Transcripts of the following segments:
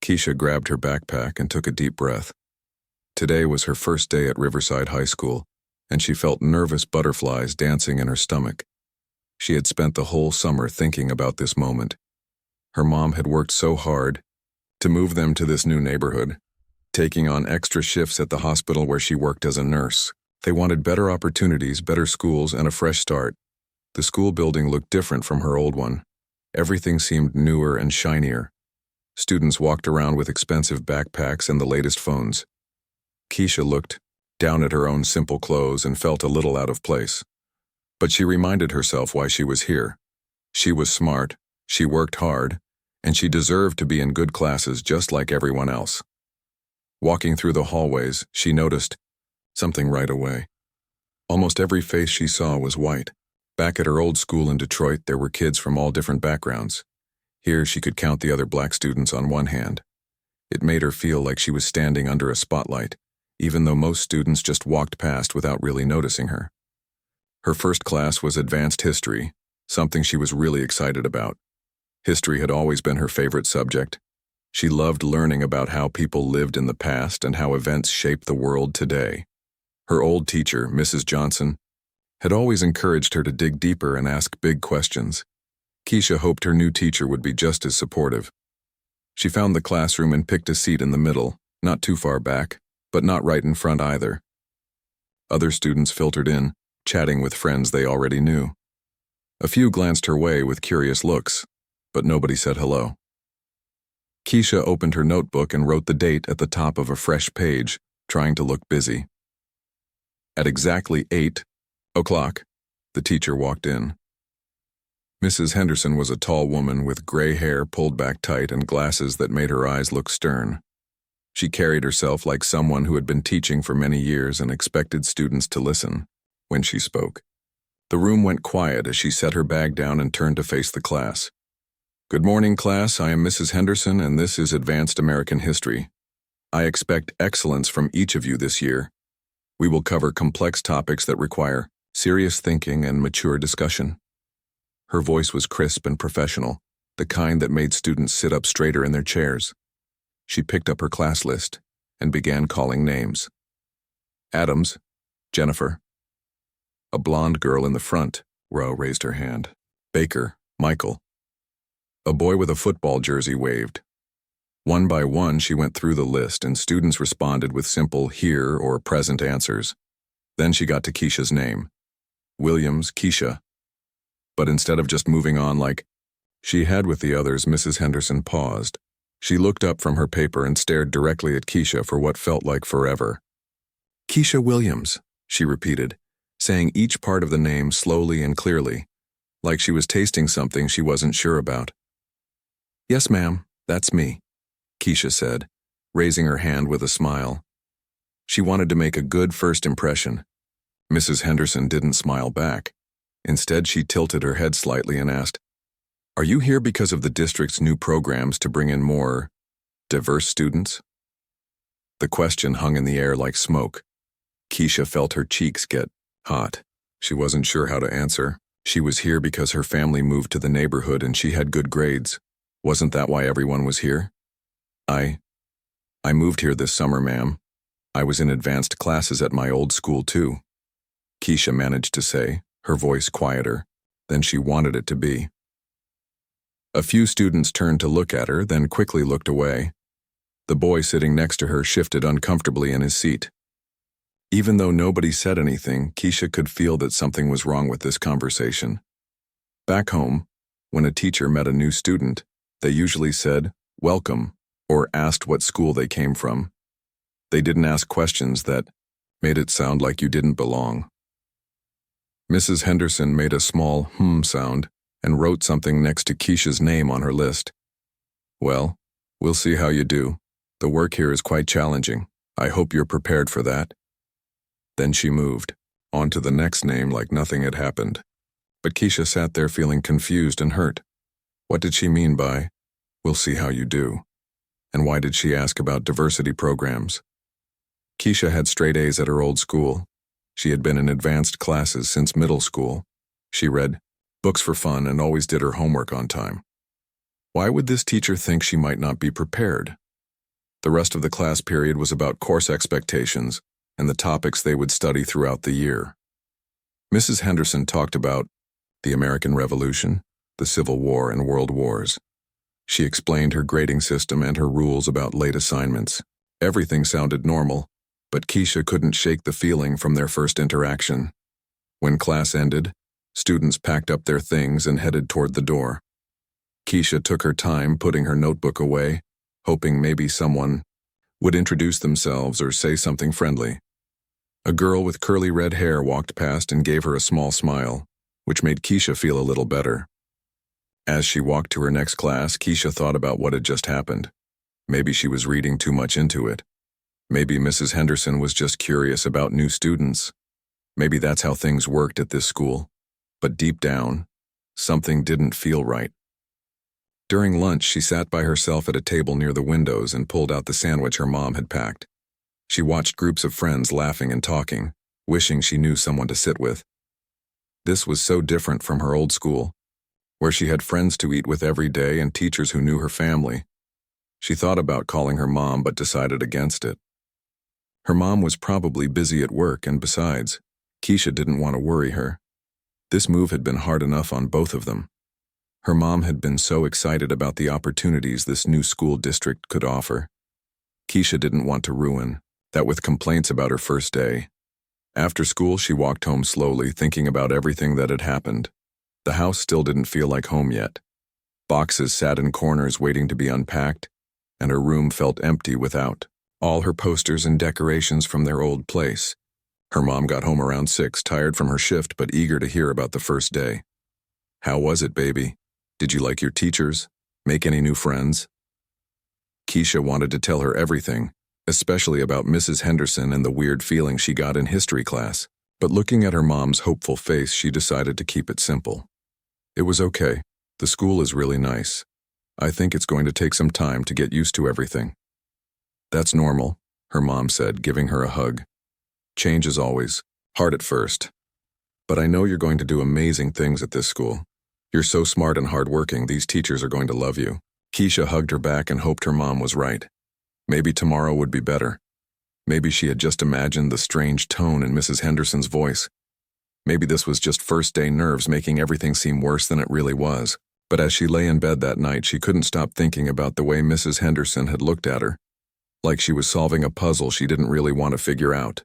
Keisha grabbed her backpack and took a deep breath. Today was her first day at Riverside High School, and she felt nervous butterflies dancing in her stomach. She had spent the whole summer thinking about this moment. Her mom had worked so hard to move them to this new neighborhood, taking on extra shifts at the hospital where she worked as a nurse. They wanted better opportunities, better schools, and a fresh start. The school building looked different from her old one. Everything seemed newer and shinier. Students walked around with expensive backpacks and the latest phones. Keisha looked down at her own simple clothes and felt a little out of place. But she reminded herself why she was here. She was smart, she worked hard, and she deserved to be in good classes just like everyone else. Walking through the hallways, she noticed something right away. Almost every face she saw was white. Back at her old school in Detroit, there were kids from all different backgrounds. Here she could count the other black students on one hand. It made her feel like she was standing under a spotlight, even though most students just walked past without really noticing her. Her first class was Advanced History, something she was really excited about. History had always been her favorite subject. She loved learning about how people lived in the past and how events shaped the world today. Her old teacher, Mrs. Johnson, had always encouraged her to dig deeper and ask big questions. Keisha hoped her new teacher would be just as supportive. She found the classroom and picked a seat in the middle, not too far back, but not right in front either. Other students filtered in, chatting with friends they already knew. A few glanced her way with curious looks, but nobody said hello. Keisha opened her notebook and wrote the date at the top of a fresh page, trying to look busy. At exactly 8 o'clock, the teacher walked in. Mrs. Henderson was a tall woman with gray hair pulled back tight and glasses that made her eyes look stern. She carried herself like someone who had been teaching for many years and expected students to listen when she spoke. The room went quiet as she set her bag down and turned to face the class. "Good morning, class. I am Mrs. Henderson, and this is Advanced American History. I expect excellence from each of you this year. We will cover complex topics that require serious thinking and mature discussion." Her voice was crisp and professional, the kind that made students sit up straighter in their chairs. She picked up her class list and began calling names. Adams, Jennifer. A blonde girl in the front row raised her hand. Baker, Michael. A boy with a football jersey waved. One by one, she went through the list, and students responded with simple here or present answers. Then she got to Keisha's name. Williams, Keisha. But instead of just moving on like she had with the others, Mrs. Henderson paused. She looked up from her paper and stared directly at Keisha for what felt like forever. "Keisha Williams," she repeated, saying each part of the name slowly and clearly, like she was tasting something she wasn't sure about. "Yes, ma'am, that's me," Keisha said, raising her hand with a smile. She wanted to make a good first impression. Mrs. Henderson didn't smile back. Instead, she tilted her head slightly and asked, "Are you here because of the district's new programs to bring in more diverse students?" The question hung in the air like smoke. Keisha felt her cheeks get hot. She wasn't sure how to answer. She was here because her family moved to the neighborhood and she had good grades. Wasn't that why everyone was here? I moved here this summer, ma'am. I was in advanced classes at my old school too," Keisha managed to say, her voice quieter than she wanted it to be. A few students turned to look at her, then quickly looked away. The boy sitting next to her shifted uncomfortably in his seat. Even though nobody said anything, Keisha could feel that something was wrong with this conversation. Back home, when a teacher met a new student, they usually said, "Welcome," or asked what school they came from. They didn't ask questions that made it sound like you didn't belong. Mrs. Henderson made a small sound and wrote something next to Keisha's name on her list. "Well, we'll see how you do. The work here is quite challenging. I hope you're prepared for that." Then she moved on to the next name like nothing had happened. But Keisha sat there feeling confused and hurt. What did she mean by, "We'll see how you do"? And why did she ask about diversity programs? Keisha had straight A's at her old school. She had been in advanced classes since middle school. She read books for fun and always did her homework on time. Why would this teacher think she might not be prepared? The rest of the class period was about course expectations and the topics they would study throughout the year. Mrs. Henderson talked about the American Revolution, the Civil War, and World Wars. She explained her grading system and her rules about late assignments. Everything sounded normal, but Keisha couldn't shake the feeling from their first interaction. When class ended, students packed up their things and headed toward the door. Keisha took her time putting her notebook away, hoping maybe someone would introduce themselves or say something friendly. A girl with curly red hair walked past and gave her a small smile, which made Keisha feel a little better. As she walked to her next class, Keisha thought about what had just happened. Maybe she was reading too much into it. Maybe Mrs. Henderson was just curious about new students. Maybe that's how things worked at this school. But deep down, something didn't feel right. During lunch, she sat by herself at a table near the windows and pulled out the sandwich her mom had packed. She watched groups of friends laughing and talking, wishing she knew someone to sit with. This was so different from her old school, where she had friends to eat with every day and teachers who knew her family. She thought about calling her mom but decided against it. Her mom was probably busy at work, and besides, Keisha didn't want to worry her. This move had been hard enough on both of them. Her mom had been so excited about the opportunities this new school district could offer. Keisha didn't want to ruin that with complaints about her first day. After school, she walked home slowly, thinking about everything that had happened. The house still didn't feel like home yet. Boxes sat in corners waiting to be unpacked, and her room felt empty without all her posters and decorations from their old place. Her mom got home around 6, tired from her shift but eager to hear about the first day. "How was it, baby? Did you like your teachers? Make any new friends?" Keisha wanted to tell her everything, especially about Mrs. Henderson and the weird feeling she got in history class. But looking at her mom's hopeful face, she decided to keep it simple. "It was okay. The school is really nice. I think it's going to take some time to get used to everything." "That's normal," her mom said, giving her a hug. "Change is always hard at first. But I know you're going to do amazing things at this school. You're so smart and hardworking, these teachers are going to love you." Keisha hugged her back and hoped her mom was right. Maybe tomorrow would be better. Maybe she had just imagined the strange tone in Mrs. Henderson's voice. Maybe this was just first-day nerves making everything seem worse than it really was. But as she lay in bed that night, she couldn't stop thinking about the way Mrs. Henderson had looked at her, like she was solving a puzzle she didn't really want to figure out.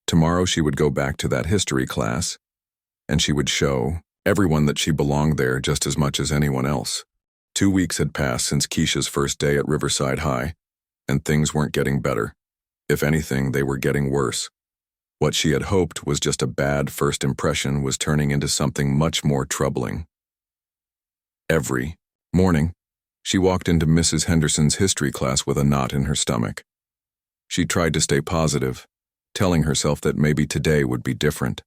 Tomorrow she would go back to that history class, and she would show everyone that she belonged there just as much as anyone else. 2 weeks had passed since Keisha's first day at Riverside High, and things weren't getting better. If anything, they were getting worse. What she had hoped was just a bad first impression was turning into something much more troubling. Every morning, she walked into Mrs. Henderson's history class with a knot in her stomach. She tried to stay positive, telling herself that maybe today would be different.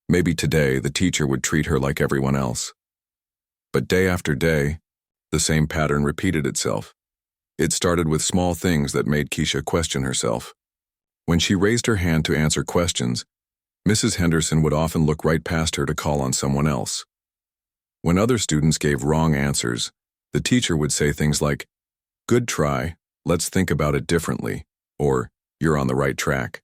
Maybe today the teacher would treat her like everyone else. But day after day, the same pattern repeated itself. It started with small things that made Keisha question herself. When she raised her hand to answer questions, Mrs. Henderson would often look right past her to call on someone else. When other students gave wrong answers, the teacher would say things like, "Good try, let's think about it differently," or "You're on the right track."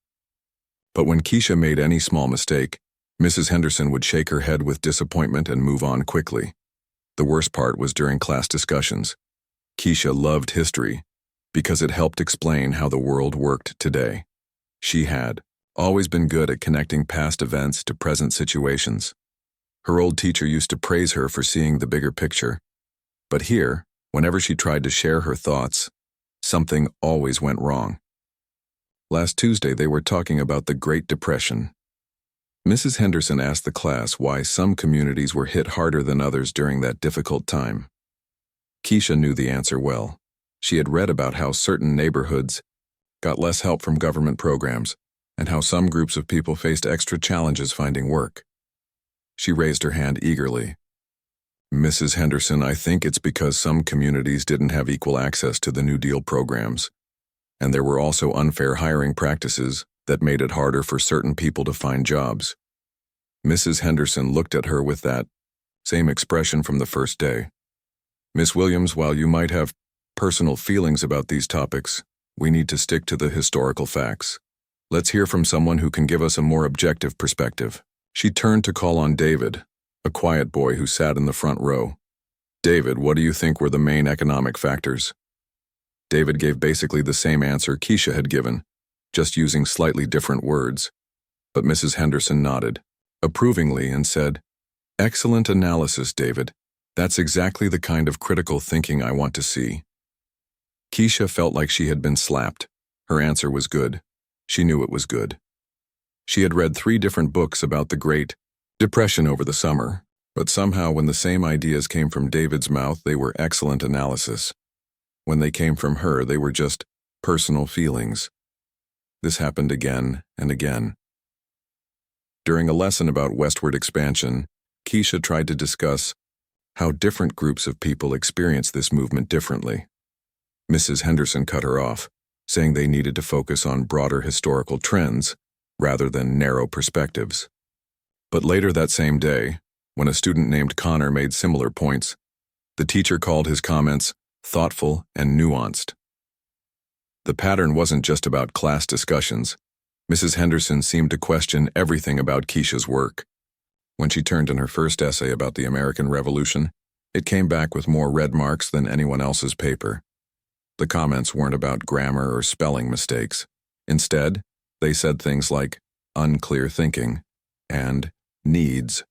But when Keisha made any small mistake, Mrs. Henderson would shake her head with disappointment and move on quickly. The worst part was during class discussions. Keisha loved history because it helped explain how the world worked today. She had always been good at connecting past events to present situations. Her old teacher used to praise her for seeing the bigger picture. But here, whenever she tried to share her thoughts, something always went wrong. Last Tuesday, they were talking about the Great Depression. Mrs. Henderson asked the class why some communities were hit harder than others during that difficult time. Keisha knew the answer well. She had read about how certain neighborhoods got less help from government programs, and how some groups of people faced extra challenges finding work. She raised her hand eagerly. "Mrs. Henderson, I think it's because some communities didn't have equal access to the New Deal programs, and there were also unfair hiring practices that made it harder for certain people to find jobs." Mrs. Henderson looked at her with that same expression from the first day. "Miss Williams, while you might have personal feelings about these topics, We need to stick to the historical facts. Let's hear from someone who can give us a more objective perspective. She turned to call on David, a quiet boy who sat in the front row. David, what do you think were the main economic factors? David gave basically the same answer Keisha had given, just using slightly different words. But Mrs. Henderson nodded approvingly and said, "Excellent analysis, David. That's exactly the kind of critical thinking I want to see." Keisha felt like she had been slapped. Her answer was good. She knew it was good. She had read 3 different books about the Great Depression over the summer, but somehow when the same ideas came from David's mouth, they were excellent analysis. When they came from her, they were just personal feelings. This happened again and again. During a lesson about westward expansion, Keisha tried to discuss how different groups of people experience this movement differently. Mrs. Henderson cut her off, saying they needed to focus on broader historical trends rather than narrow perspectives. But later that same day, when a student named Connor made similar points, the teacher called his comments thoughtful and nuanced. The pattern wasn't just about class discussions. Mrs. Henderson seemed to question everything about Keisha's work. When she turned in her first essay about the American Revolution, it came back with more red marks than anyone else's paper. The comments weren't about grammar or spelling mistakes. Instead, they said things like unclear thinking and needs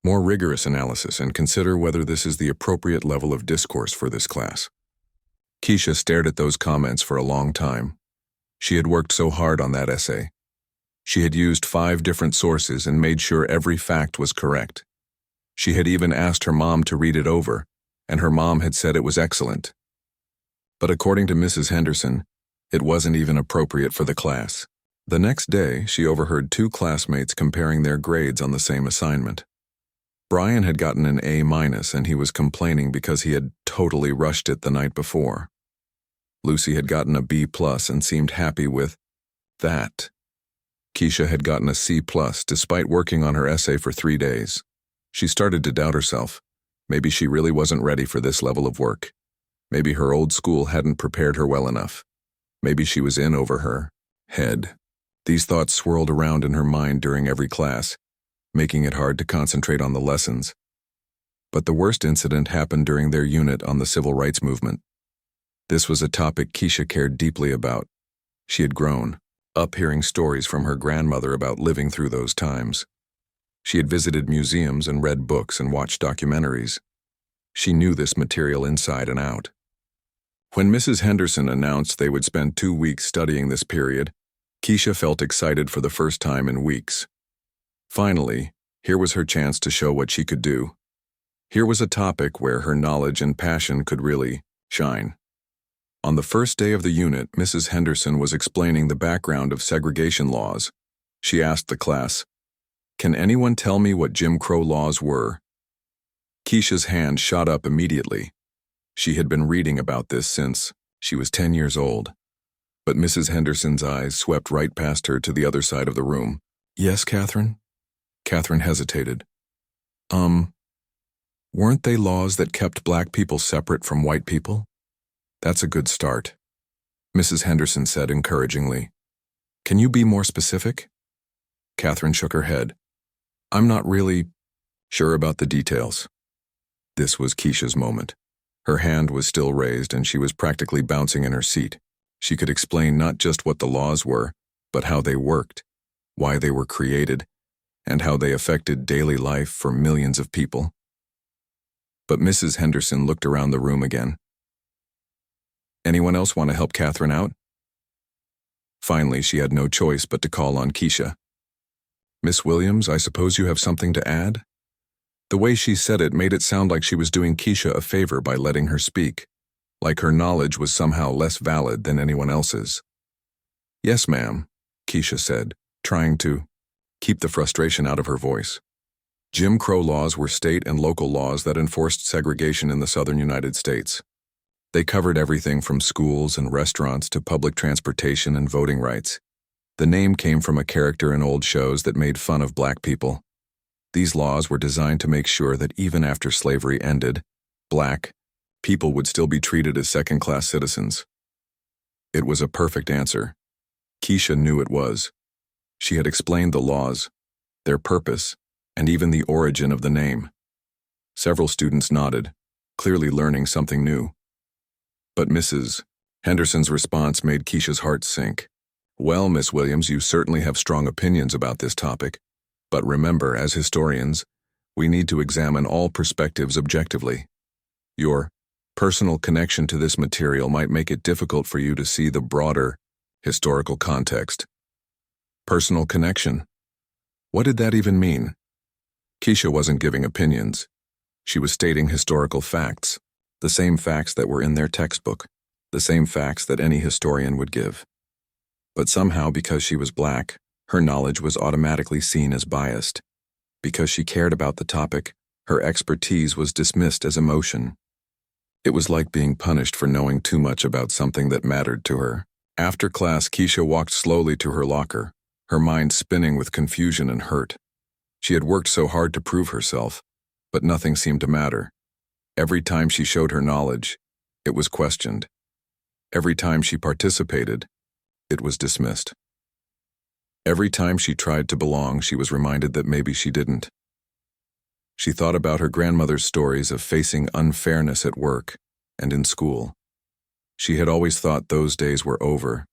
more rigorous analysis and consider whether this is the appropriate level of discourse for this class. Keisha stared at those comments for a long time. She had worked so hard on that essay. She had used 5 different sources and made sure every fact was correct. She had even asked her mom to read it over, and her mom had said it was excellent. But according to Mrs. Henderson, it wasn't even appropriate for the class. The next day, she overheard 2 classmates comparing their grades on the same assignment. Brian had gotten an A- and he was complaining because he had totally rushed it the night before. Lucy had gotten a B+ and seemed happy with that. Keisha had gotten a C+ despite working on her essay for 3 days. She started to doubt herself. Maybe she really wasn't ready for this level of work. Maybe her old school hadn't prepared her well enough. Maybe she was in over her head. These thoughts swirled around in her mind during every class, making it hard to concentrate on the lessons. But the worst incident happened during their unit on the civil rights movement. This was a topic Keisha cared deeply about. She had grown up hearing stories from her grandmother about living through those times. She had visited museums and read books and watched documentaries. She knew this material inside and out. When Mrs. Henderson announced they would spend 2 weeks studying this period, Keisha felt excited for the first time in weeks. Finally, here was her chance to show what she could do. Here was a topic where her knowledge and passion could really shine. On the first day of the unit, Mrs. Henderson was explaining the background of segregation laws. She asked the class, "Can anyone tell me what Jim Crow laws were?" Keisha's hand shot up immediately. She had been reading about this since she was 10 years old. But Mrs. Henderson's eyes swept right past her to the other side of the room. "Yes, Catherine?" Catherine hesitated. Weren't they laws that kept black people separate from white people?" "That's a good start," Mrs. Henderson said encouragingly. "Can you be more specific?" Catherine shook her head. "I'm not really sure about the details." This was Keisha's moment. Her hand was still raised and she was practically bouncing in her seat. She could explain not just what the laws were, but how they worked, why they were created, and how they affected daily life for millions of people. But Mrs. Henderson looked around the room again. Anyone else want to help Catherine out? Finally, she had no choice but to call on Keisha. "Miss Williams, I suppose you have something to add?" The way she said it made it sound like she was doing Keisha a favor by letting her speak, like her knowledge was somehow less valid than anyone else's. "Yes, ma'am," Keisha said, trying to keep the frustration out of her voice. Jim Crow laws were state and local laws that enforced segregation in the southern United States. They covered everything from schools and restaurants to public transportation and voting rights. The name came from a character in old shows that made fun of black people. These laws were designed to make sure that even after slavery ended, black people would still be treated as second-class citizens. It was a perfect answer. Keisha knew it was. She had explained the laws, their purpose, and even the origin of the name. Several students nodded, clearly learning something new. But Mrs. Henderson's response made Keisha's heart sink. Well, Miss Williams, you certainly have strong opinions about this topic, but remember, as historians, we need to examine all perspectives objectively. Your personal connection to this material might make it difficult for you to see the broader historical context. Personal connection? What did that even mean? Keisha wasn't giving opinions. She was stating historical facts, the same facts that were in their textbook, the same facts that any historian would give. But somehow, because she was black, her knowledge was automatically seen as biased. Because she cared about the topic, her expertise was dismissed as emotion. It was like being punished for knowing too much about something that mattered to her. After class, Keisha walked slowly to her locker, her mind spinning with confusion and hurt. She had worked so hard to prove herself, but nothing seemed to matter. Every time she showed her knowledge, it was questioned. Every time she participated, it was dismissed. Every time she tried to belong, she was reminded that maybe she didn't. She thought about her grandmother's stories of facing unfairness at work and in school. She had always thought those days were over.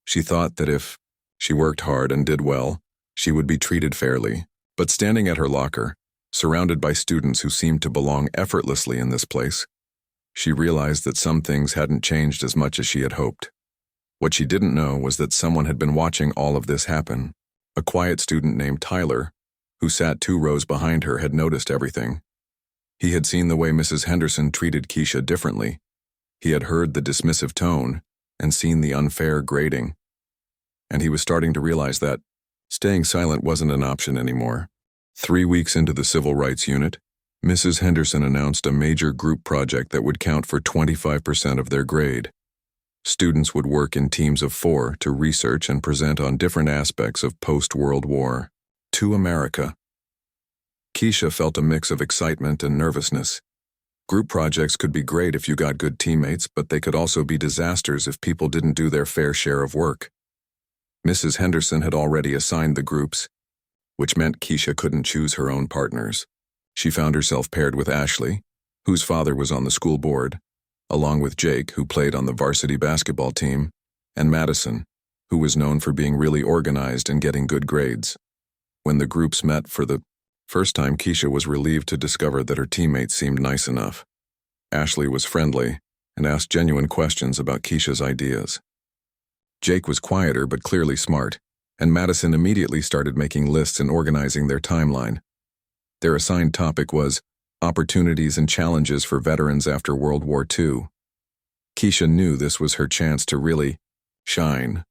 She thought that if she worked hard and did well, she would be treated fairly. But standing at her locker, surrounded by students who seemed to belong effortlessly in this place, she realized that some things hadn't changed as much as she had hoped. What she didn't know was that someone had been watching all of this happen. A quiet student named Tyler, who sat 2 rows behind her, had noticed everything. He had seen the way Mrs. Henderson treated Keisha differently. He had heard the dismissive tone and seen the unfair grading. And he was starting to realize that staying silent wasn't an option anymore. 3 weeks into the Civil Rights Unit, Mrs. Henderson announced a major group project that would count for 25% of their grade. Students would work in teams of 4 to research and present on different aspects of post-World War II America. Keisha felt a mix of excitement and nervousness. Group projects could be great if you got good teammates, but they could also be disasters if people didn't do their fair share of work. Mrs. Henderson had already assigned the groups, which meant Keisha couldn't choose her own partners. She found herself paired with Ashley, whose father was on the school board, along with Jake, who played on the varsity basketball team, and Madison, who was known for being really organized and getting good grades. When the groups met for the first time, Keisha was relieved to discover that her teammates seemed nice enough. Ashley was friendly and asked genuine questions about Keisha's ideas. Jake was quieter but clearly smart, and Madison immediately started making lists and organizing their timeline. Their assigned topic was opportunities and challenges for veterans after World War II. Keisha knew this was her chance to really shine.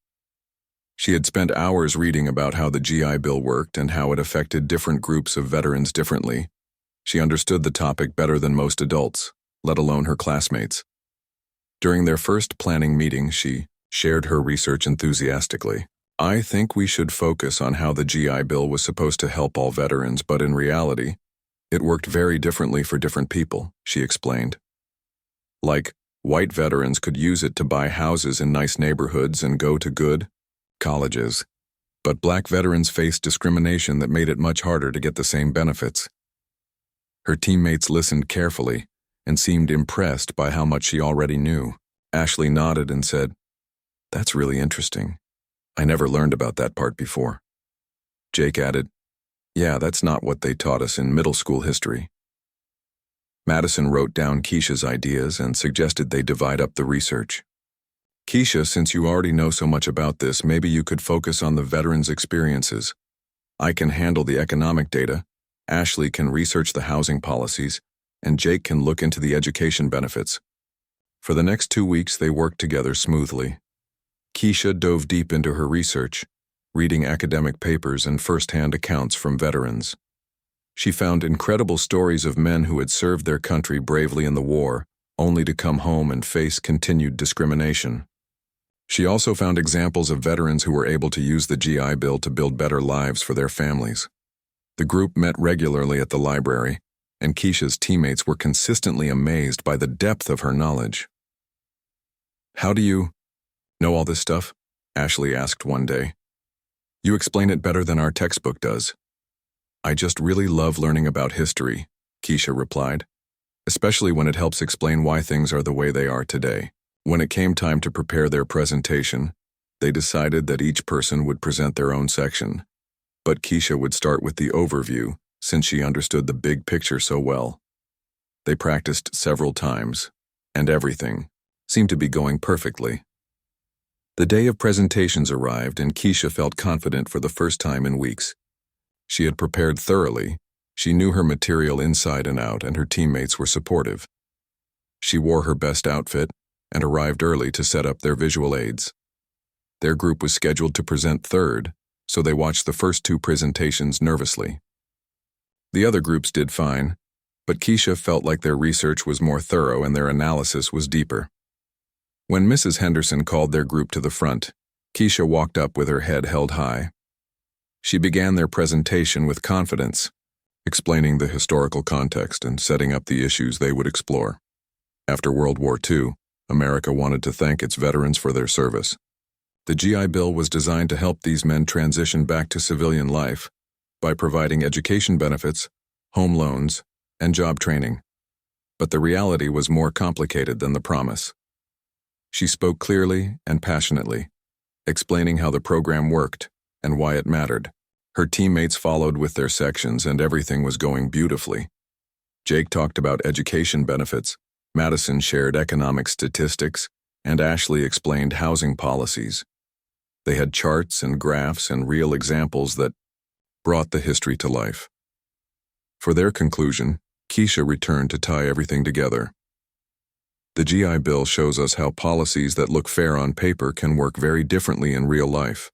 She had spent hours reading about how the GI Bill worked and how it affected different groups of veterans differently. She understood the topic better than most adults, let alone her classmates. During their first planning meeting, she shared her research enthusiastically. I think we should focus on how the GI Bill was supposed to help all veterans, but in reality, it worked very differently for different people, she explained. Like, white veterans could use it to buy houses in nice neighborhoods and go to good colleges, but black veterans faced discrimination that made it much harder to get the same benefits. Her teammates listened carefully and seemed impressed by how much she already knew. Ashley nodded and said, "That's really interesting. I never learned about that part before." Jake added, "Yeah, that's not what they taught us in middle school history." Madison wrote down Keisha's ideas and suggested they divide up the research. "Keisha, since you already know so much about this, maybe you could focus on the veterans' experiences. I can handle the economic data, Ashley can research the housing policies, and Jake can look into the education benefits." For the next 2 weeks, they worked together smoothly. Keisha dove deep into her research, reading academic papers and first-hand accounts from veterans. She found incredible stories of men who had served their country bravely in the war, only to come home and face continued discrimination. She also found examples of veterans who were able to use the GI Bill to build better lives for their families. The group met regularly at the library, and Keisha's teammates were consistently amazed by the depth of her knowledge. How do you Know all this stuff? Ashley asked one day. You explain it better than our textbook does. I just really love learning about history, Keisha replied, especially when it helps explain why things are the way they are today. When it came time to prepare their presentation, they decided that each person would present their own section. But Keisha would start with the overview, since she understood the big picture so well. They practiced several times, and everything seemed to be going perfectly. The day of presentations arrived, and Keisha felt confident for the first time in weeks. She had prepared thoroughly, she knew her material inside and out, and her teammates were supportive. She wore her best outfit and arrived early to set up their visual aids. Their group was scheduled to present third, so they watched the first two presentations nervously. The other groups did fine, but Keisha felt like their research was more thorough and their analysis was deeper. When Mrs. Henderson called their group to the front, Keisha walked up with her head held high. She began their presentation with confidence, explaining the historical context and setting up the issues they would explore. After World War II, America wanted to thank its veterans for their service. The GI Bill was designed to help these men transition back to civilian life by providing education benefits, home loans, and job training. But the reality was more complicated than the promise. She spoke clearly and passionately, explaining how the program worked and why it mattered. Her teammates followed with their sections, and everything was going beautifully. Jake talked about education benefits, Madison shared economic statistics, and Ashley explained housing policies. They had charts and graphs and real examples that brought the history to life. For their conclusion, Keisha returned to tie everything together. The GI Bill shows us how policies that look fair on paper can work very differently in real life.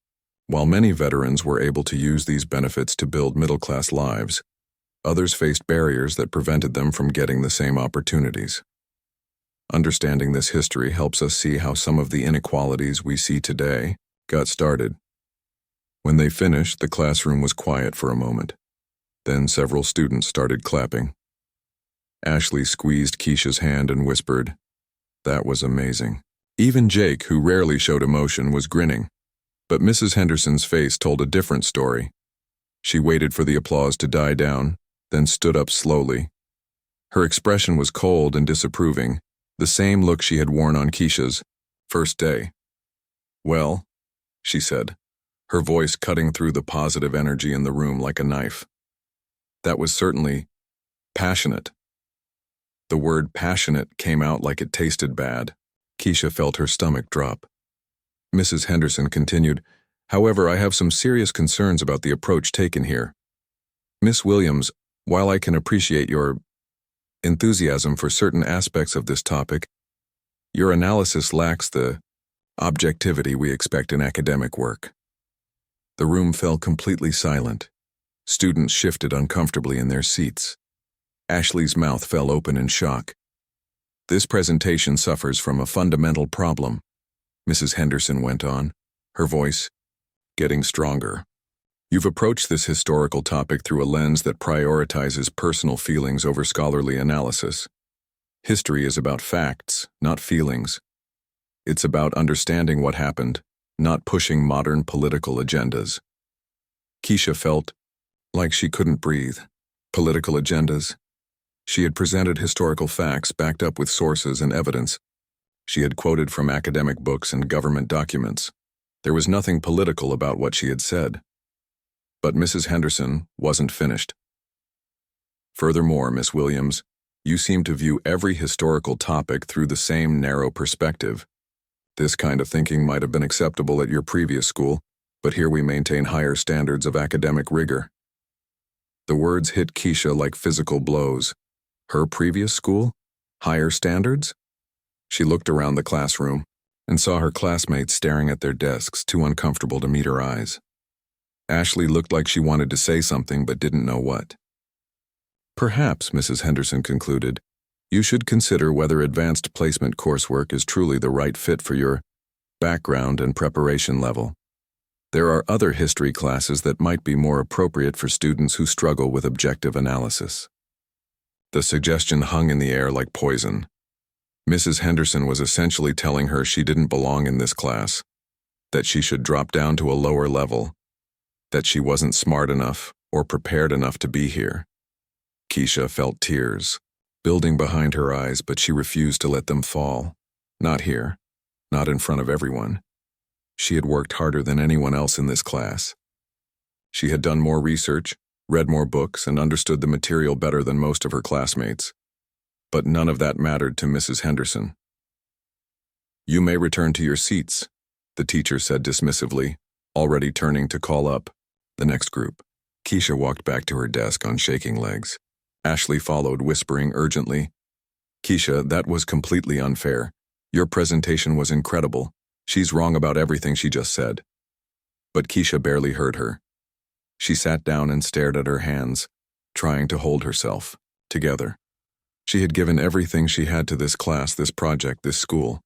While many veterans were able to use these benefits to build middle-class lives, others faced barriers that prevented them from getting the same opportunities. Understanding this history helps us see how some of the inequalities we see today got started. When they finished, the classroom was quiet for a moment. Then several students started clapping. Ashley squeezed Keisha's hand and whispered, "That was amazing." Even Jake, who rarely showed emotion, was grinning. But Mrs. Henderson's face told a different story. She waited for the applause to die down, then stood up slowly. Her expression was cold and disapproving, the same look she had worn on Keisha's first day. "Well," she said, her voice cutting through the positive energy in the room like a knife. "That was certainly passionate." The word passionate came out like it tasted bad. Keisha felt her stomach drop. Mrs. Henderson continued, "However, I have some serious concerns about the approach taken here. Miss Williams, while I can appreciate your enthusiasm for certain aspects of this topic, your analysis lacks the objectivity we expect in academic work." The room fell completely silent. Students shifted uncomfortably in their seats. Ashley's mouth fell open in shock. "This presentation suffers from a fundamental problem," Mrs. Henderson went on, her voice getting stronger. "You've approached this historical topic through a lens that prioritizes personal feelings over scholarly analysis. History is about facts, not feelings. It's about understanding what happened, not pushing modern political agendas." Keisha felt like she couldn't breathe. Political agendas? She had presented historical facts backed up with sources and evidence. She had quoted from academic books and government documents. There was nothing political about what she had said. But Mrs. Henderson wasn't finished. "Furthermore, Miss Williams, you seem to view every historical topic through the same narrow perspective. This kind of thinking might have been acceptable at your previous school, but here we maintain higher standards of academic rigor." The words hit Keisha like physical blows. Her previous school? Higher standards? She looked around the classroom and saw her classmates staring at their desks, too uncomfortable to meet her eyes. Ashley looked like she wanted to say something but didn't know what. "Perhaps," Mrs. Henderson concluded, "you should consider whether advanced placement coursework is truly the right fit for your background and preparation level. There are other history classes that might be more appropriate for students who struggle with objective analysis." The suggestion hung in the air like poison. Mrs. Henderson was essentially telling her she didn't belong in this class, that she should drop down to a lower level, that she wasn't smart enough or prepared enough to be here. Keisha felt tears building behind her eyes, but she refused to let them fall. Not here, not in front of everyone. She had worked harder than anyone else in this class. She had done more research, read more books, and understood the material better than most of her classmates. But none of that mattered to Mrs. Henderson. "You may return to your seats," the teacher said dismissively, already turning to call up the next group. Keisha walked back to her desk on shaking legs. Ashley followed, whispering urgently, "Keisha, that was completely unfair. Your presentation was incredible. She's wrong about everything she just said." But Keisha barely heard her. She sat down and stared at her hands, trying to hold herself together. She had given everything she had to this class, this project, this school.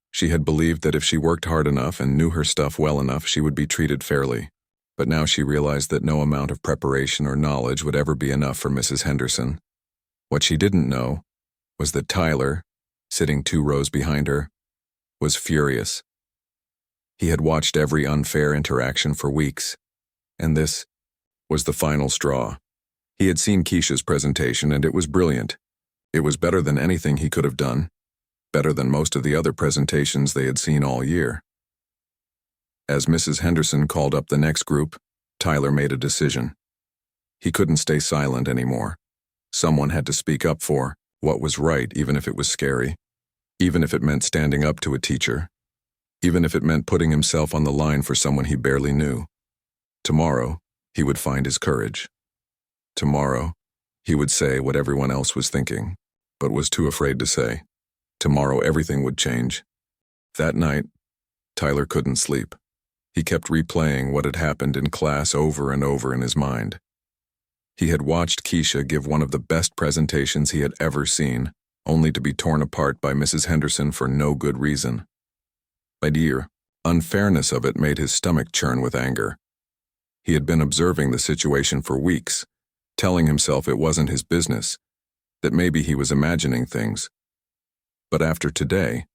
She had believed that if she worked hard enough and knew her stuff well enough, she would be treated fairly. But now she realized that no amount of preparation or knowledge would ever be enough for Mrs. Henderson. What she didn't know was that Tyler, sitting 2 rows behind her, was furious. He had watched every unfair interaction for weeks, and this was the final straw. He had seen Keisha's presentation, and it was brilliant. It was better than anything he could have done, better than most of the other presentations they had seen all year. As Mrs. Henderson called up the next group, Tyler made a decision. He couldn't stay silent anymore. Someone had to speak up for what was right, even if it was scary, even if it meant standing up to a teacher, even if it meant putting himself on the line for someone he barely knew. Tomorrow, he would find his courage. Tomorrow, he would say what everyone else was thinking, but was too afraid to say. Tomorrow, everything would change. That night, Tyler couldn't sleep. He kept replaying what had happened in class over and over in his mind. He had watched Keisha give one of the best presentations he had ever seen, only to be torn apart by Mrs. Henderson for no good reason. The sheer unfairness of it made his stomach churn with anger. He had been observing the situation for weeks, telling himself it wasn't his business, that maybe he was imagining things. But after today,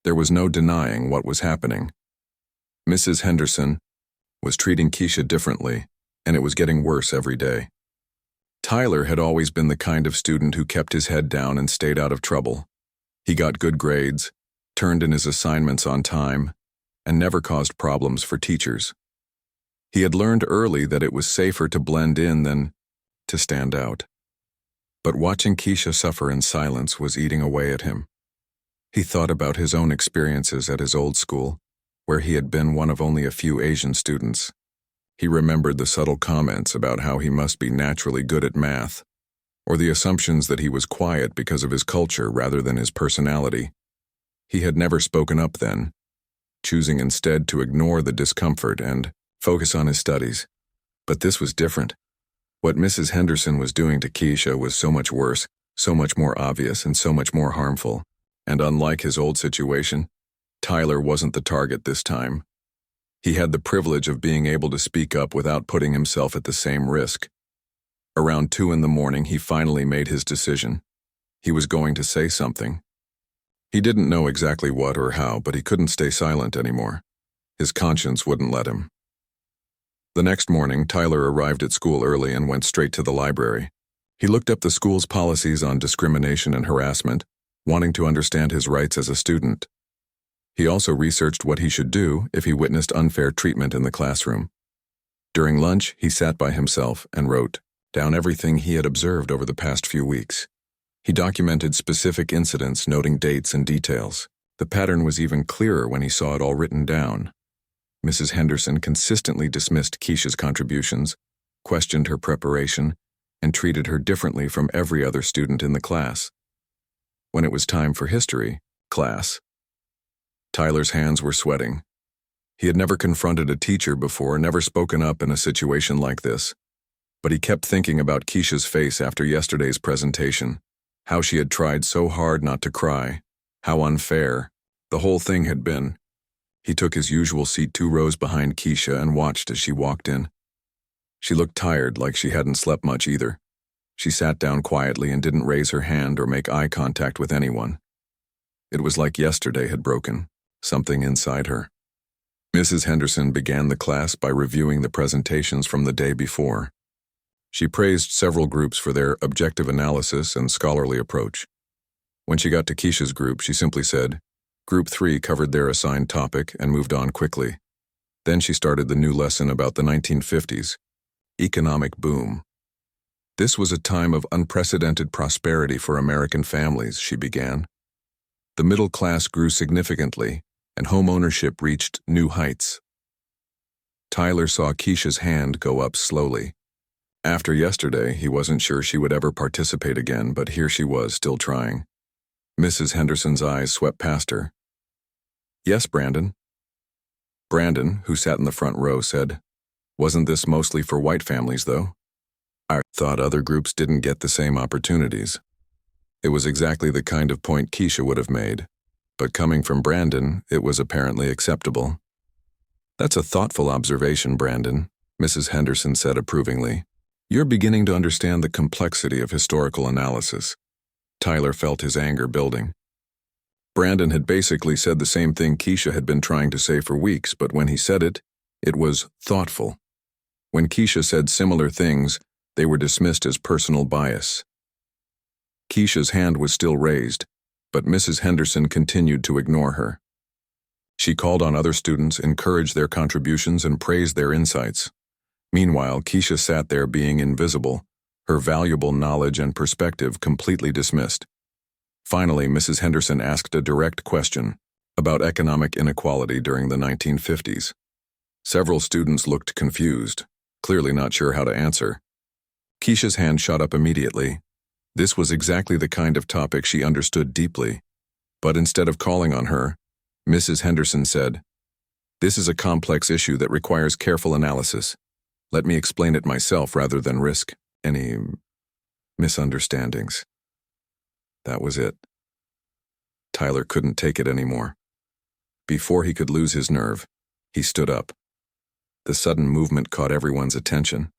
there was no denying what was happening. Mrs. Henderson was treating Keisha differently, and it was getting worse every day. Tyler had always been the kind of student who kept his head down and stayed out of trouble. He got good grades, turned in his assignments on time, and never caused problems for teachers. He had learned early that it was safer to blend in than to stand out. But watching Keisha suffer in silence was eating away at him. He thought about his own experiences at his old school, where he had been one of only a few Asian students. He remembered the subtle comments about how he must be naturally good at math, or the assumptions that he was quiet because of his culture rather than his personality. He had never spoken up then, choosing instead to ignore the discomfort and focus on his studies. But this was different. What Mrs. Henderson was doing to Keisha was so much worse, so much more obvious, and so much more harmful. And unlike his old situation, Tyler wasn't the target this time. He had the privilege of being able to speak up without putting himself at the same risk. Around 2 in the morning, he finally made his decision. He was going to say something. He didn't know exactly what or how, but he couldn't stay silent anymore. His conscience wouldn't let him. The next morning, Tyler arrived at school early and went straight to the library. He looked up the school's policies on discrimination and harassment, wanting to understand his rights as a student. He also researched what he should do if he witnessed unfair treatment in the classroom. During lunch, he sat by himself and wrote down everything he had observed over the past few weeks. He documented specific incidents, noting dates and details. The pattern was even clearer when he saw it all written down. Mrs. Henderson consistently dismissed Keisha's contributions, questioned her preparation, and treated her differently from every other student in the class. When it was time for history class, Tyler's hands were sweating. He had never confronted a teacher before, never spoken up in a situation like this. But he kept thinking about Keisha's face after yesterday's presentation, how she had tried so hard not to cry, how unfair the whole thing had been. He took his usual seat 2 rows behind Keisha and watched as she walked in. She looked tired, like she hadn't slept much either. She sat down quietly and didn't raise her hand or make eye contact with anyone. It was like yesterday had broken, something inside her. Mrs. Henderson began the class by reviewing the presentations from the day before. She praised several groups for their objective analysis and scholarly approach. When she got to Keisha's group, she simply said, Group 3 covered their assigned topic and moved on quickly. Then she started the new lesson about the 1950s, economic boom. This was a time of unprecedented prosperity for American families, she began. The middle class grew significantly, and home ownership reached new heights. Tyler saw Keisha's hand go up slowly. After yesterday, he wasn't sure she would ever participate again, but here she was, still trying. Mrs. Henderson's eyes swept past her. Yes, Brandon. Brandon, who sat in the front row, said, Wasn't this mostly for white families, though? I thought other groups didn't get the same opportunities. It was exactly the kind of point Keisha would have made, but coming from Brandon, it was apparently acceptable. That's a thoughtful observation, Brandon, Mrs. Henderson said approvingly. You're beginning to understand the complexity of historical analysis. Tyler felt his anger building. Brandon had basically said the same thing Keisha had been trying to say for weeks, but when he said it, it was thoughtful. When Keisha said similar things, they were dismissed as personal bias. Keisha's hand was still raised, but Mrs. Henderson continued to ignore her. She called on other students, encouraged their contributions, and praised their insights. Meanwhile, Keisha sat there being invisible, her valuable knowledge and perspective completely dismissed. Finally, Mrs. Henderson asked a direct question about economic inequality during the 1950s. Several students looked confused, clearly not sure how to answer. Keisha's hand shot up immediately. This was exactly the kind of topic she understood deeply. But instead of calling on her, Mrs. Henderson said, This is a complex issue that requires careful analysis. Let me explain it myself rather than risk any misunderstandings. That was it. Tyler couldn't take it anymore. Before he could lose his nerve, he stood up. The sudden movement caught everyone's attention.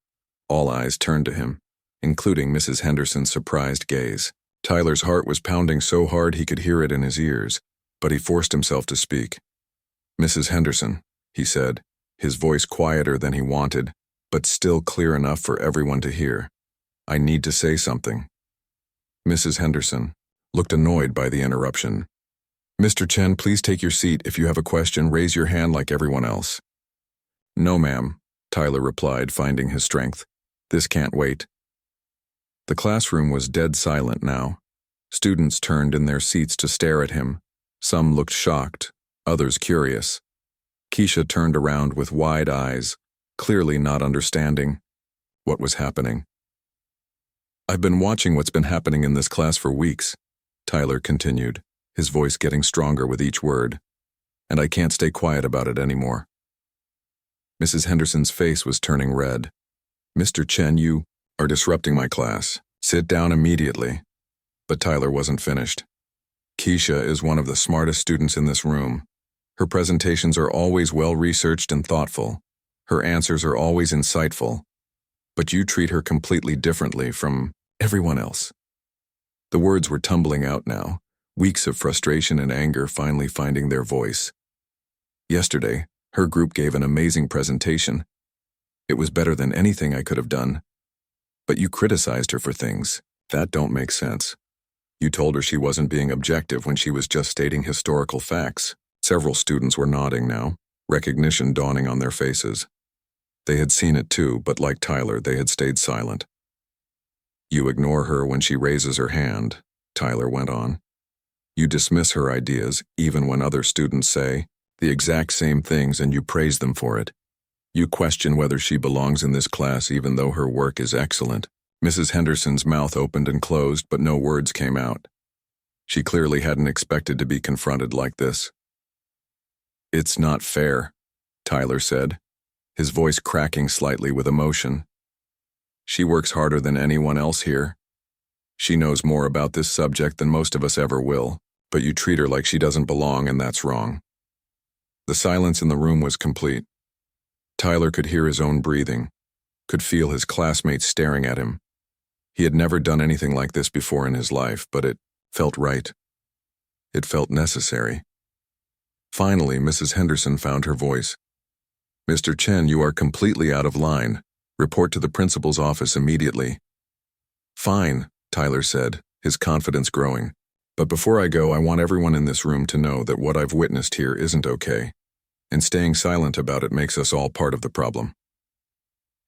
All eyes turned to him, including Mrs. Henderson's surprised gaze. Tyler's heart was pounding so hard he could hear it in his ears, but he forced himself to speak. Mrs. Henderson, he said, his voice quieter than he wanted, but still clear enough for everyone to hear. I need to say something. Mrs. Henderson looked annoyed by the interruption. Mr. Chen, please take your seat. If you have a question, raise your hand like everyone else. No, ma'am, Tyler replied, finding his strength. This can't wait. The classroom was dead silent now. Students turned in their seats to stare at him. Some looked shocked, others curious. Keisha turned around with wide eyes, clearly not understanding what was happening. I've been watching what's been happening in this class for weeks, Tyler continued, his voice getting stronger with each word, and I can't stay quiet about it anymore. Mrs. Henderson's face was turning red. Mr. Chen, you are disrupting my class. Sit down immediately. But Tyler wasn't finished. Keisha is one of the smartest students in this room. Her presentations are always well-researched and thoughtful. Her answers are always insightful. But you treat her completely differently from everyone else. The words were tumbling out now, weeks of frustration and anger finally finding their voice. Yesterday, her group gave an amazing presentation. It was better than anything I could have done. But you criticized her for things. That don't make sense. You told her she wasn't being objective when she was just stating historical facts. Several students were nodding now, recognition dawning on their faces. They had seen it too, but like Tyler, they had stayed silent. You ignore her when she raises her hand, Tyler went on. You dismiss her ideas, even when other students say the exact same things and you praise them for it. You question whether she belongs in this class even though her work is excellent. Mrs. Henderson's mouth opened and closed, but no words came out. She clearly hadn't expected to be confronted like this. It's not fair, Tyler said, his voice cracking slightly with emotion. She works harder than anyone else here. She knows more about this subject than most of us ever will, but you treat her like she doesn't belong, and that's wrong. The silence in the room was complete. Tyler could hear his own breathing, could feel his classmates staring at him. He had never done anything like this before in his life, but it felt right. It felt necessary. Finally, Mrs. Henderson found her voice. "Mr. Chen, you are completely out of line. Report to the principal's office immediately." "Fine," Tyler said, his confidence growing. "But before I go, I want everyone in this room to know that what I've witnessed here isn't okay, and staying silent about it makes us all part of the problem."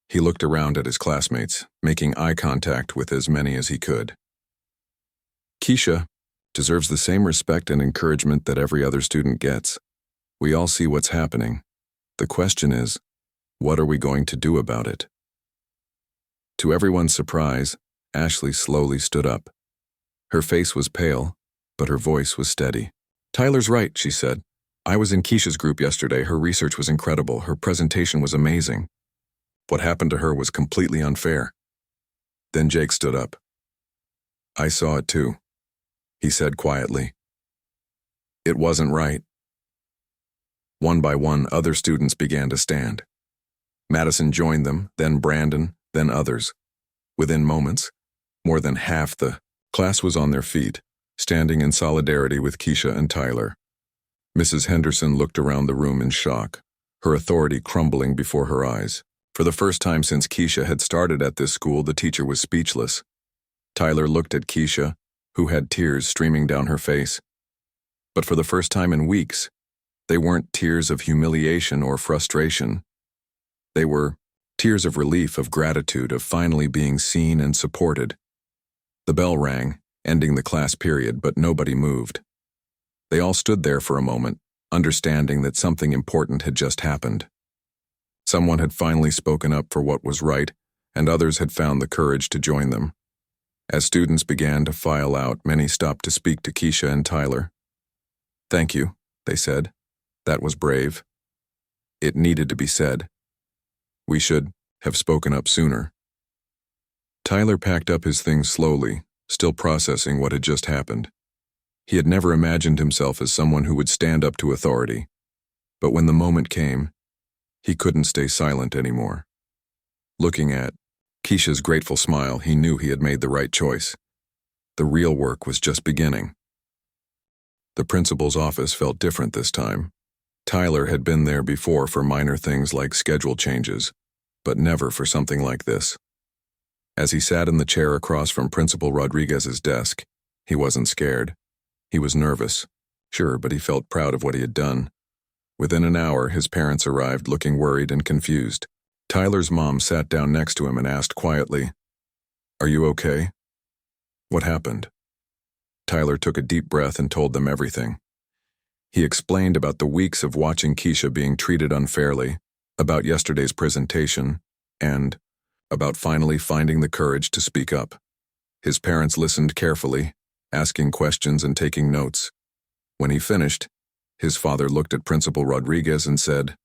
He looked around at his classmates, making eye contact with as many as he could. "Keisha deserves the same respect and encouragement that every other student gets. We all see what's happening. The question is, what are we going to do about it?" To everyone's surprise, Ashley slowly stood up. Her face was pale, but her voice was steady. "Tyler's right," she said. "I was in Keisha's group yesterday. Her research was incredible. Her presentation was amazing. What happened to her was completely unfair." Then Jake stood up. "I saw it too," he said quietly. "It wasn't right." One by one, other students began to stand. Madison joined them, then Brandon, then others. Within moments, more than half the class was on their feet, standing in solidarity with Keisha and Tyler. Mrs. Henderson looked around the room in shock, her authority crumbling before her eyes. For the first time since Keisha had started at this school, the teacher was speechless. Tyler looked at Keisha, who had tears streaming down her face. But for the first time in weeks, they weren't tears of humiliation or frustration. They were tears of relief, of gratitude, of finally being seen and supported. The bell rang, ending the class period, but nobody moved. They all stood there for a moment, understanding that something important had just happened. Someone had finally spoken up for what was right, and others had found the courage to join them. As students began to file out, many stopped to speak to Keisha and Tyler. "Thank you," they said. "That was brave. It needed to be said. We should have spoken up sooner." Tyler packed up his things slowly, still processing what had just happened. He had never imagined himself as someone who would stand up to authority. But when the moment came, he couldn't stay silent anymore. Looking at Keisha's grateful smile, he knew he had made the right choice. The real work was just beginning. The principal's office felt different this time. Tyler had been there before for minor things like schedule changes, but never for something like this. As he sat in the chair across from Principal Rodriguez's desk, he wasn't scared. He was nervous, sure, but he felt proud of what he had done. Within an hour, his parents arrived looking worried and confused. Tyler's mom sat down next to him and asked quietly, "Are you okay?" "What happened?" Tyler took a deep breath and told them everything. He explained about the weeks of watching Keisha being treated unfairly, about yesterday's presentation, and about finally finding the courage to speak up. His parents listened carefully, asking questions and taking notes. When he finished, his father looked at Principal Rodriguez and said,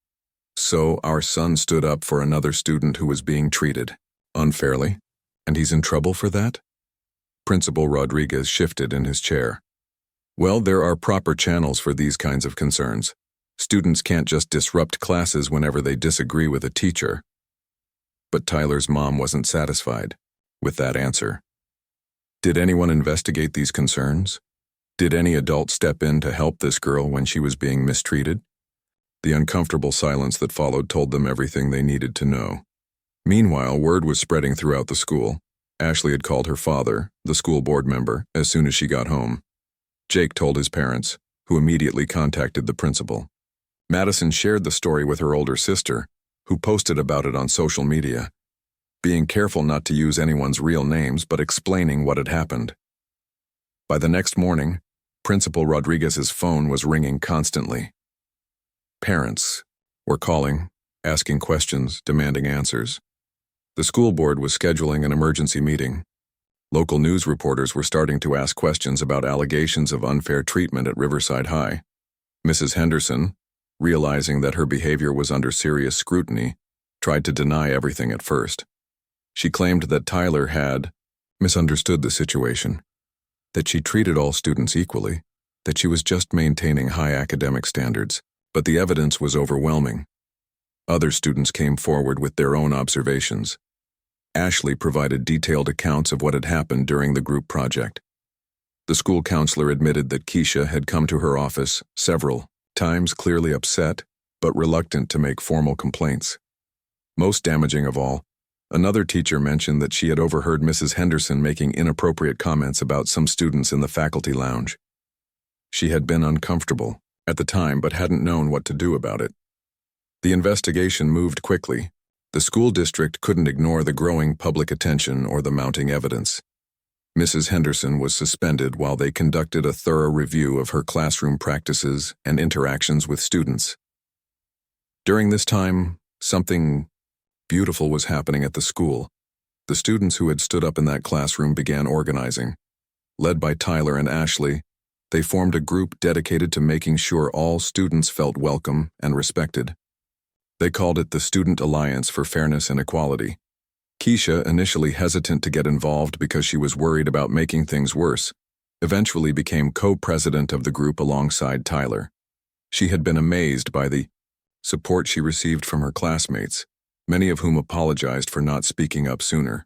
"So our son stood up for another student who was being treated unfairly, and he's in trouble for that?" Principal Rodriguez shifted in his chair. "Well, there are proper channels for these kinds of concerns. Students can't just disrupt classes whenever they disagree with a teacher." But Tyler's mom wasn't satisfied with that answer. Did anyone investigate these concerns? Did any adult step in to help this girl when she was being mistreated? The uncomfortable silence that followed told them everything they needed to know. Meanwhile, word was spreading throughout the school. Ashley had called her father, the school board member, as soon as she got home. Jake told his parents, who immediately contacted the principal. Madison shared the story with her older sister, who posted about it on social media, being careful not to use anyone's real names but explaining what had happened. By the next morning, Principal Rodriguez's phone was ringing constantly. Parents were calling, asking questions, demanding answers. The school board was scheduling an emergency meeting. Local news reporters were starting to ask questions about allegations of unfair treatment at Riverside High. Mrs. Henderson, realizing that her behavior was under serious scrutiny, tried to deny everything at first. She claimed that Tyler had misunderstood the situation, that she treated all students equally, that she was just maintaining high academic standards, but the evidence was overwhelming. Other students came forward with their own observations. Ashley provided detailed accounts of what had happened during the group project. The school counselor admitted that Keisha had come to her office several times, clearly upset, but reluctant to make formal complaints. Most damaging of all, another teacher mentioned that she had overheard Mrs. Henderson making inappropriate comments about some students in the faculty lounge. She had been uncomfortable at the time but hadn't known what to do about it. The investigation moved quickly. The school district couldn't ignore the growing public attention or the mounting evidence. Mrs. Henderson was suspended while they conducted a thorough review of her classroom practices and interactions with students. During this time, something beautiful was happening at the school. The students who had stood up in that classroom began organizing. Led by Tyler and Ashley, they formed a group dedicated to making sure all students felt welcome and respected. They called it the Student Alliance for Fairness and Equality. Keisha, initially hesitant to get involved because she was worried about making things worse, eventually became co-president of the group alongside Tyler. She had been amazed by the support she received from her classmates, many of whom apologized for not speaking up sooner.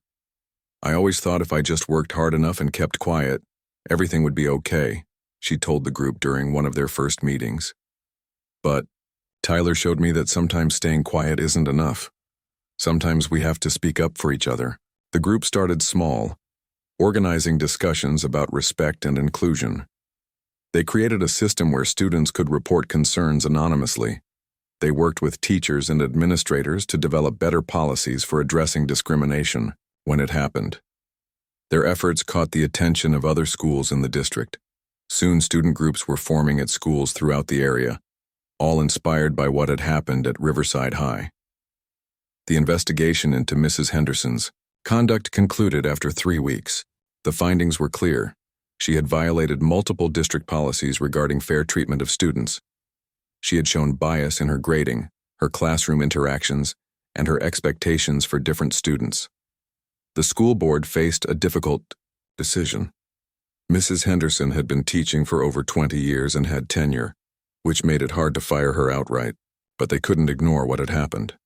"I always thought if I just worked hard enough and kept quiet, everything would be okay," she told the group during one of their first meetings. "But Tyler showed me that sometimes staying quiet isn't enough. Sometimes we have to speak up for each other." The group started small, organizing discussions about respect and inclusion. They created a system where students could report concerns anonymously. They worked with teachers and administrators to develop better policies for addressing discrimination when it happened. Their efforts caught the attention of other schools in the district. Soon student groups were forming at schools throughout the area, all inspired by what had happened at Riverside High. The investigation into Mrs. Henderson's conduct concluded after 3 weeks. The findings were clear. She had violated multiple district policies regarding fair treatment of students. She had shown bias in her grading, her classroom interactions, and her expectations for different students. The school board faced a difficult decision. Mrs. Henderson had been teaching for over 20 years and had tenure, which made it hard to fire her outright, but they couldn't ignore what had happened.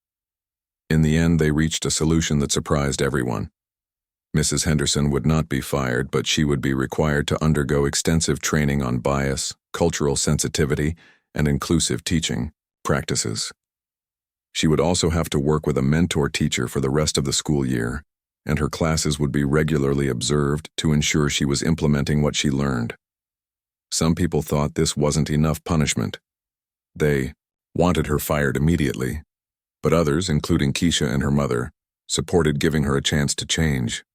In the end, they reached a solution that surprised everyone. Mrs. Henderson would not be fired, but she would be required to undergo extensive training on bias, cultural sensitivity, and inclusive teaching practices. She would also have to work with a mentor teacher for the rest of the school year, and her classes would be regularly observed to ensure she was implementing what she learned. Some people thought this wasn't enough punishment. They wanted her fired immediately, but others, including Keisha and her mother, supported giving her a chance to change.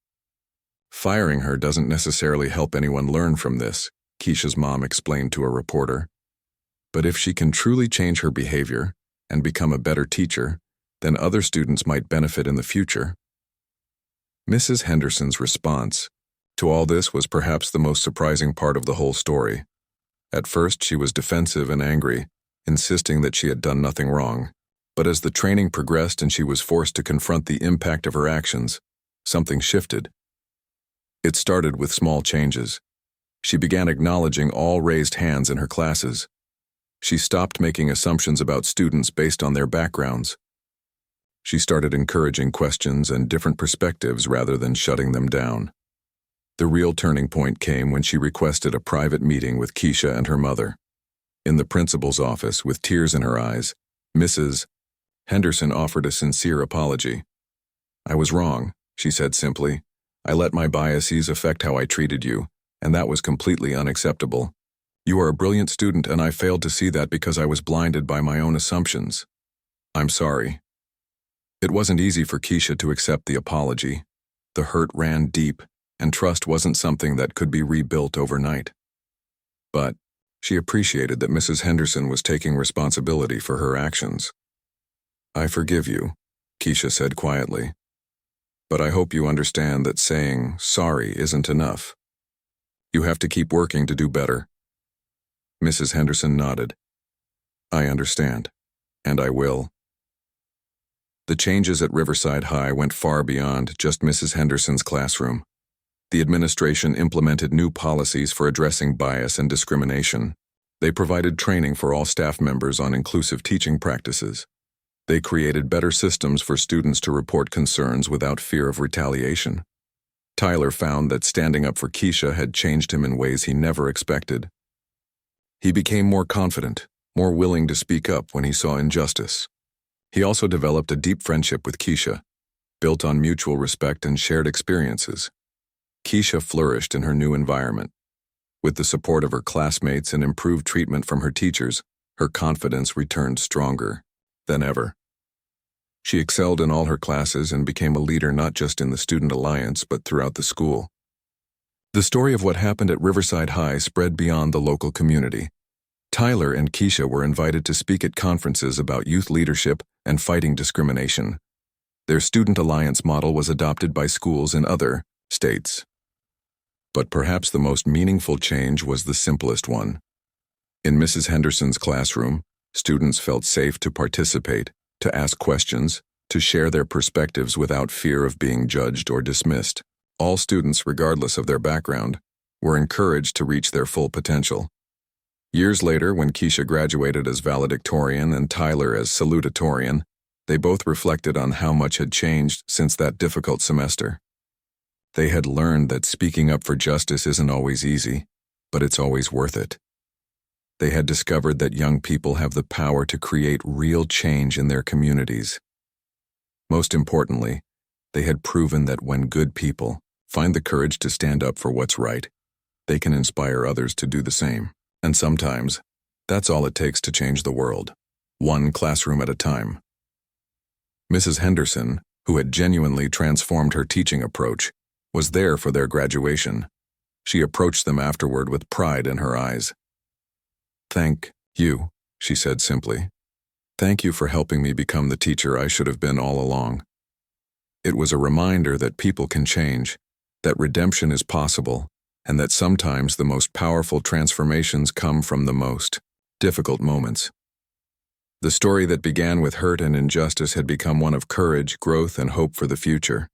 "Firing her doesn't necessarily help anyone learn from this," Keisha's mom explained to a reporter. "But if she can truly change her behavior and become a better teacher, then other students might benefit in the future." Mrs. Henderson's response to all this was perhaps the most surprising part of the whole story. At first, she was defensive and angry, insisting that she had done nothing wrong. But as the training progressed and she was forced to confront the impact of her actions, something shifted. It started with small changes. She began acknowledging all raised hands in her classes. She stopped making assumptions about students based on their backgrounds. She started encouraging questions and different perspectives rather than shutting them down. The real turning point came when she requested a private meeting with Keisha and her mother. In the principal's office, with tears in her eyes, Mrs. Henderson offered a sincere apology. "I was wrong," she said simply. "I let my biases affect how I treated you, and that was completely unacceptable. You are a brilliant student, and I failed to see that because I was blinded by my own assumptions. I'm sorry." It wasn't easy for Keisha to accept the apology. The hurt ran deep, and trust wasn't something that could be rebuilt overnight. But she appreciated that Mrs. Henderson was taking responsibility for her actions. "I forgive you," Keisha said quietly. "But I hope you understand that saying sorry isn't enough. You have to keep working to do better." Mrs. Henderson nodded. "I understand, and I will." The changes at Riverside High went far beyond just Mrs. Henderson's classroom. The administration implemented new policies for addressing bias and discrimination. They provided training for all staff members on inclusive teaching practices. They created better systems for students to report concerns without fear of retaliation. Tyler found that standing up for Keisha had changed him in ways he never expected. He became more confident, more willing to speak up when he saw injustice. He also developed a deep friendship with Keisha, built on mutual respect and shared experiences. Keisha flourished in her new environment. With the support of her classmates and improved treatment from her teachers, her confidence returned stronger than ever. She excelled in all her classes and became a leader not just in the Student Alliance but throughout the school. The story of what happened at Riverside High spread beyond the local community. Tyler and Keisha were invited to speak at conferences about youth leadership and fighting discrimination. Their Student Alliance model was adopted by schools in other states. But perhaps the most meaningful change was the simplest one. In Mrs. Henderson's classroom, students felt safe to participate, to ask questions, to share their perspectives without fear of being judged or dismissed. All students, regardless of their background, were encouraged to reach their full potential. Years later, when Keisha graduated as valedictorian and Tyler as salutatorian, they both reflected on how much had changed since that difficult semester. They had learned that speaking up for justice isn't always easy, but it's always worth it. They had discovered that young people have the power to create real change in their communities. Most importantly, they had proven that when good people find the courage to stand up for what's right, they can inspire others to do the same. And sometimes, that's all it takes to change the world, one classroom at a time. Mrs. Henderson, who had genuinely transformed her teaching approach, was there for their graduation. She approached them afterward with pride in her eyes. "Thank you," she said simply. "Thank you for helping me become the teacher I should have been all along." It was a reminder that people can change, that redemption is possible, and that sometimes the most powerful transformations come from the most difficult moments. The story that began with hurt and injustice had become one of courage, growth, and hope for the future.